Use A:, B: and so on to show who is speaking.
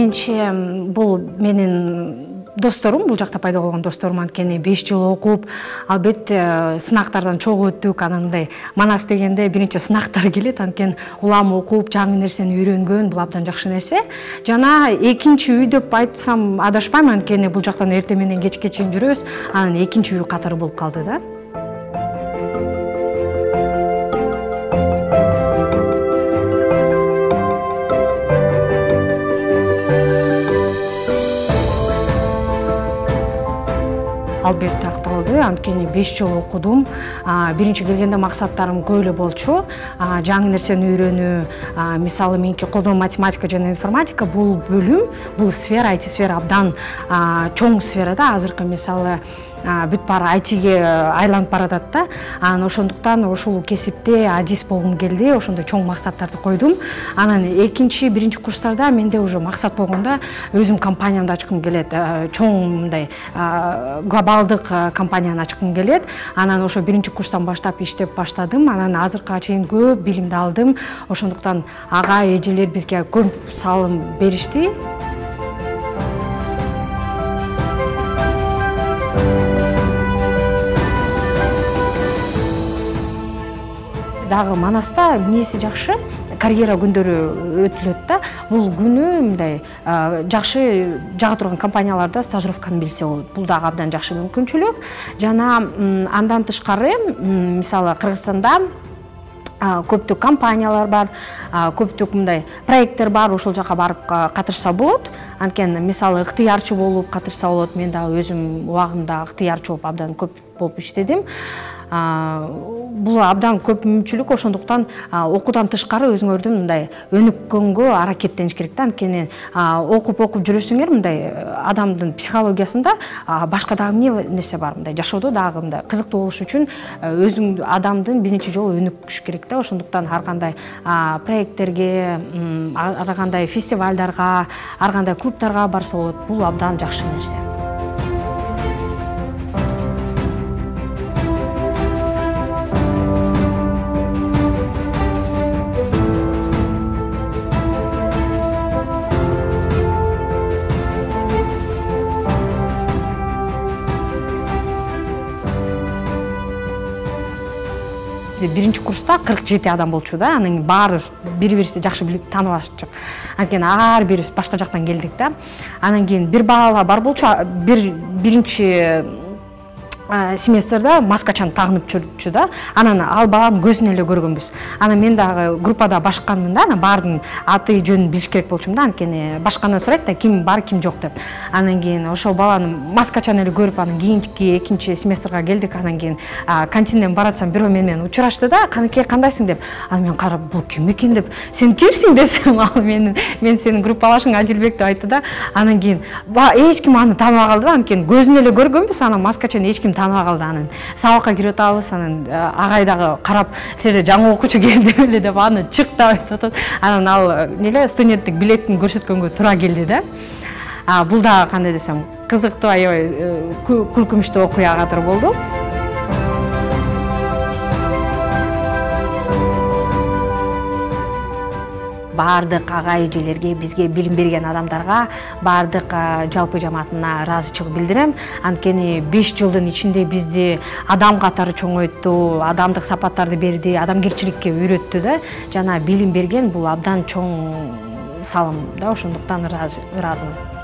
A: Менимче бул менин досторум, бул жакта пайда болгон досторум, анткени 5 жыл окуп, албетте сынактардан чогуу өттүк. Анандай Манас дегенде биринчи сынактар келет, анткени улам окуп, жаңы нерсени үйрөнгөн, бул абдан жакшы нерсе. Жана экинчи үй деп айтсам адашпайм, анткени бул жактан эртең менен кечке чейин жүрөбүз. Анан экинчи үй катары болуп калды да. Албетте акталды, анткени 5 жыл окудум. Биринчи келгенде максаттарым көп эле болчу. Жаңы нерсени үйрөнүү, мисалы меники колдоо математика жана информатика, бул бөлүм, бул сфера, IT сфера абдан чоң сфера да. Азыркы мисалы бүт баары айтиге айланып баратат да. Ошондуктан ушул кесипте адис болгум келди, ошондой чоң максаттарды койдум. Анан экинчи, биринчи курстарда менде уже максат болгондо өзүм компаниямды ачкым келет, чоң мындай глобалдык компанияны ачкым келет. Анан ошо биринчи курстан баштап иштеп баштадым. Анан азыркыга чейин көп билимди алдым. Ошондуктан ага эжелер бизге көп салым беришти. Дагы Манаста эмнеси жакшы, карьера күндөрү өтүлөт да. Бул күнү мындай жакшы жага турган компанияларда стажировканы билсе болот. Бул дагы абдан жакшы мүмкүнчүлүк. Жана андан тышкары, мисалы Кыргызстанда көптүк компаниялар бар, көптүк мындай проекттер бар, ошол жака барып катышса болот. Анткени мисалы ыктыярчы болуп катышса болот. Мен дагы өзүм убагымда ыктыярчы болуп абдан көп болуп иштедим. Бул абдан көп мүмкүнчүлүк, ошондуктан окуудан тышкары өзүңөрдүн мындай өнүккөнгө аракеттениш керек да. Анткени окуп жүрөсүңөр, мындай адамдын психологиясында башка дагы эмне нерсе бар, мындай жашоодо дагы мындай кызыктуу болуш үчүн өзүң адамдын биринчи жолу өнүкүш керек да. Ошондуктан ар кандай проекттерге, ар кандай фестивалдарга, ар кандай клубтарга барса болот. Бул абдан жакшы нерсе. Биринчи курста 47 адам болчу да. Анан баарыбыз бири-бирибизди жакшы билип тааныбашчык. Анткени ар бирибиз башка жактан келдик да. Анан кийин бир бала бар болчу, биринчи семестрде маскачаны тагынып жүрчү да. Анан ал баланын көзүн эле көргөнбүз. Анан мен дагы группада башканмын да. Анан баардын аты жөнүн билиш керек болчумун да. Анткени башкандан сурайт да, ким бар, ким жок деп. Анан кийин ошол баланын маскачаны эле көрүп, анан кийинки экинчи семестрге келдик. Анан кийин кантинден баратсам бирөө менен учурашты да. Канеке, кандайсың деп. Анан мен карап, бул ким экен деп. Сен кимсиң десем, ал мен сенин группалашың Адилбек деп айтты да. Анан кийин эч ким аны тааныбай калды да. Анткени көзүн эле көргөнбүз, анан маскачаны эч ким тааныбай калды. Анан сабакка кирип атабыз, анан агай дагы карап, силер жаңы окуучу келди беле деп аны чык деп айтып атат. Анан ал неле студенттик билетин көрсөткөнгө туура келди да. Бул дагы кандай десем, кызыктуу, аябай күлкүнчтүү окуя катары болду. Бардык ага эжелерге, бизге билим берген адамдарга, бардык жалпы жамаатына ыраазычылык билдирем. Анткени 5 жылдын ичинде бизди адам катары чоңойту, адамдык сапаттарды берди, адамгерчиликке үйрөттү да. Жана билим берген, бул абдан чоң салым да. Ошондуктан ыраазымын.